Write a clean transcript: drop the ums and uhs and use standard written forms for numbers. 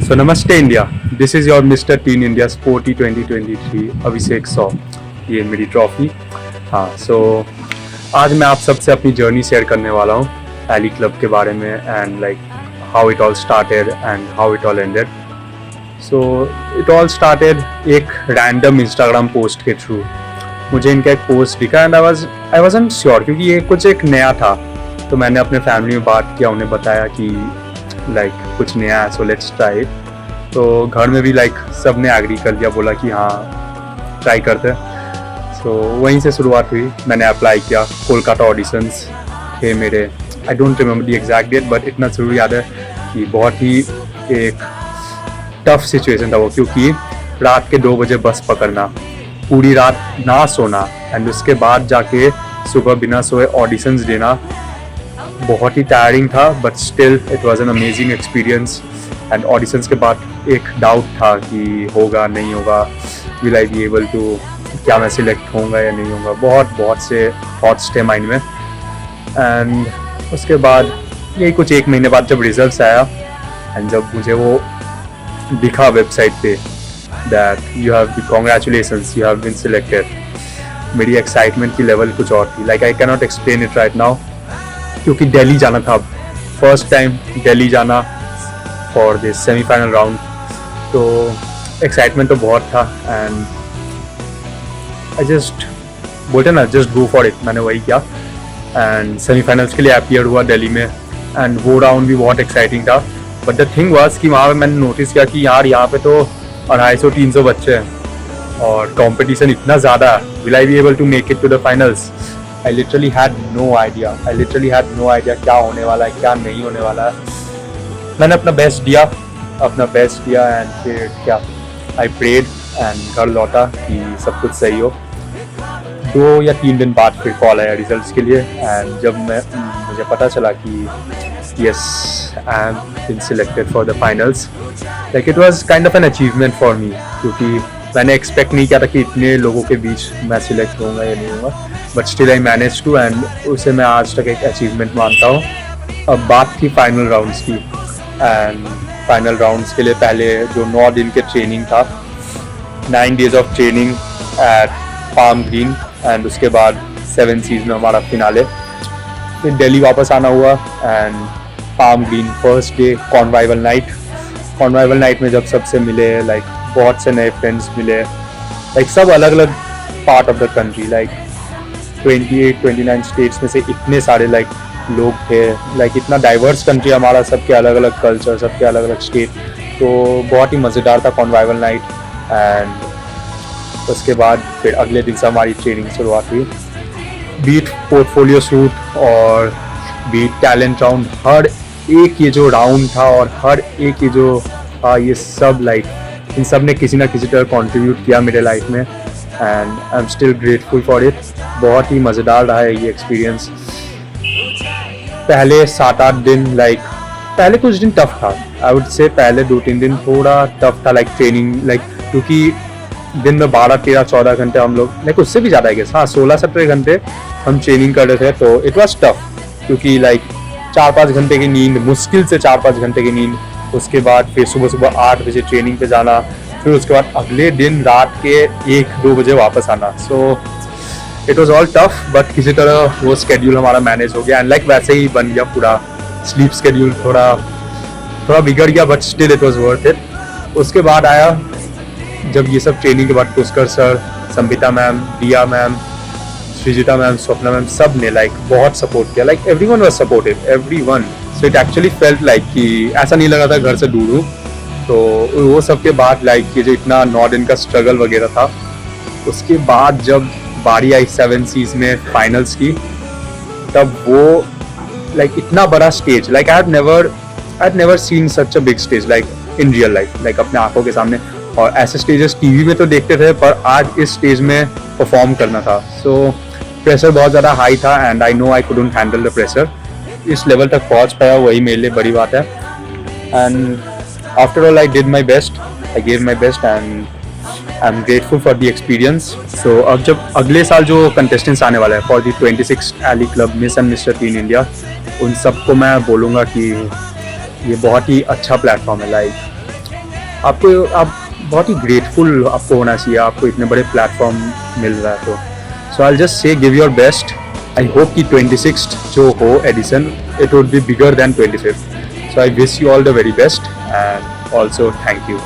So Namaste India. This is your Mr. Teen India Sporty 2023 अभिषेक 100. ये मेरी trophy. हाँ, so आज मैं आप सबसे अपनी जर्नी शेयर करने वाला हूँ एली क्लब के बारे में and like how it all started and how it all ended. So it all started एक रैंडम इंस्टाग्राम पोस्ट के थ्रू. मुझे इनका एक पोस्ट दिखा एंड आई वाजंट श्योर क्योंकि ये कुछ एक नया था. तो मैंने अपने फैमिली में बात किया, उन्हें बताया कि लाइक कुछ नया है, सो लेट्स ट्राई. तो घर में भी लाइक सब ने एग्री कर दिया, बोला कि हाँ ट्राई करते. सो वहीं से शुरुआत हुई. मैंने अप्लाई किया. कोलकाता ऑडिशंस थे मेरे. I don't remember the exact date, but इतना ज़रूर याद है कि बहुत ही एक टफ सिचुएशन था वो, क्योंकि रात के 2 बजे बस पकड़ना, पूरी रात ना सोना एंड उसके बाद जाके सुबह बिना सोए ऑडिशंस देना बहुत ही टायरिंग था. But still it was an amazing experience. And auditions के बाद एक डाउट था कि होगा नहीं होगा, will I be able to, क्या मैं सिलेक्ट होऊंगा या नहीं होऊंगा. बहुत से थॉट्स थे माइंड में. एंड उसके बाद यही कुछ 1 महीने बाद जब रिजल्ट्स आया एंड जब मुझे वो दिखा वेबसाइट पे that you have congratulations, you have been selected, मेरी एक्साइटमेंट की लेवल कुछ और थी. Like I can not explain it right now, क्योंकि दिल्ली जाना था. फर्स्ट टाइम दिल्ली जाना फॉर दिस सेमीफाइनल राउंड. तो एक्साइटमेंट तो बहुत था एंड आई जस्ट बोलते ना, जस्ट गो फॉर इट. मैंने वही किया एंड सेमीफाइनल्स के लिए अपीयर हुआ दिल्ली में. एंड वो राउंड भी बहुत एक्साइटिंग था. बट द थिंग वाज कि वहाँ पे मैंने नोटिस किया कि यार यहाँ पे तो 250-300 बच्चे हैं और कंपटीशन इतना ज़्यादा. Will I be able to make it to the finals? I literally had no idea. क्या होने वाला है, क्या नहीं होने वाला है. मैंने अपना बेस्ट दिया एंड फिर क्या, आई प्रेड एंड घर लौटा कि सब कुछ सही हो. 2 या 3 दिन बाद फिर कॉल आया रिजल्ट्स के लिए. एंड जब मुझे पता चला कि yes, I am been selected for the finals, like it was kind of an achievement for me, क्योंकि मैंने एक्सपेक्ट नहीं किया था कि इतने लोगों के बीच मैं सिलेक्ट होऊंगा या नहीं होऊंगा. But still I manage to, and उसे मैं आज तक एक अचीवमेंट मानता हूँ. अब बात थी फाइनल राउंड्स की. एंड फाइनल राउंड्स के लिए पहले जो 9 दिन के ट्रेनिंग था, 9 days of training at palm green. And उसके बाद 7 सीज में हमारा फिनाले. फिर दिल्ली वापस आना हुआ and palm green first day convivial night में जब सबसे मिले, लाइक बहुत से नए फ्रेंड्स मिले, लाइक सब अलग अलग part of the country, like 28-29 states में से इतने सारे लाइक लोग थे. लाइक इतना डाइवर्स कंट्री हमारा, सबके अलग अलग कल्चर, सबके अलग अलग स्टेट. तो बहुत ही मज़ेदार था कॉन्वाइवल नाइट. एंड उसके बाद फिर अगले दिन से हमारी ट्रेनिंग शुरुआत हुई. बीट पोर्टफोलियो शूट और बीट टैलेंट राउंड, हर एक ये जो राउंड था और हर एक ये जो ये सब लाइक इन सब ने किसी ना किसी तरह कंट्रीब्यूट किया मेरे लाइफ में. And I am still grateful for it. बहुत ही मज़ेदार रहा है ये एक्सपीरियंस. पहले 7-8 दिन, लाइक पहले कुछ दिन टफ था. आई वुड से पहले 2-3 दिन थोड़ा टफ था, लाइक ट्रेनिंग, लाइक क्योंकि दिन में 12-13-14 घंटे हम लोग, लाइक उससे भी ज़्यादा है, 16-17 घंटे हम ट्रेनिंग कर रहे थे. तो इट वॉज टफ, क्योंकि लाइक 4-5 घंटे की नींद, मुश्किल से 4-5 घंटे की नींद. उसके बाद फिर सुबह 8 बजे ट्रेनिंग पे जाना, फिर उसके बाद अगले दिन रात के 1-2 बजे वापस आना. So it was all tough, but किसी तरह वो स्केड्यूल हमारा मैनेज हो गया. एंड लाइक वैसे ही बन गया पूरा स्लीप स्केड्यूल. थोड़ा बिगड़ गया, but still it was worth it. उसके बाद आया जब ये सब ट्रेनिंग के बाद पुष्कर सर, संबिता मैम, दिया मैम, सृजिता मैम, स्वप्ना मैम, सब ने लाइक बहुत सपोर्ट किया. Like everyone was supportive, everyone. So it actually felt like कि ऐसा नहीं लगा था घर से दूर हूँ. तो वो सब के बाद लाइक ये जो इतना 9 दिन का स्ट्रगल वगैरह था, उसके बाद जब बारी आई 7 सीज में फाइनल्स की, तब वो लाइक इतना बड़ा stage, like I had never seen such a big stage like in real life, like अपने आंखों के सामने. और ऐसे स्टेजेस टीवी में तो देखते थे, पर आज इस स्टेज में परफॉर्म करना था. सो प्रेशर बहुत ज़्यादा हाई था and I know I couldn't handle the pressure. इस लेवल तक पहुंच पाया, वही मेरे लिए बड़ी बात है. And after all I did my best, I gave my best and I am grateful for the experience. So अब जब अगले साल जो कंटेस्टेंट्स आने वाला है for the 26 elite club miss and mister teen India, उन सबको मैं बोलूँगा कि ये बहुत ही अच्छा प्लेटफॉर्म है. लाइक आपको आप बहुत ही ग्रेटफुल आपको होना चाहिए, आपको इतने बड़े प्लेटफॉर्म मिल रहा है तो। So I just say give your best. I hope कि 26th जो हो edition, it would be bigger than 25th। So I wish you all the very best and also thank you.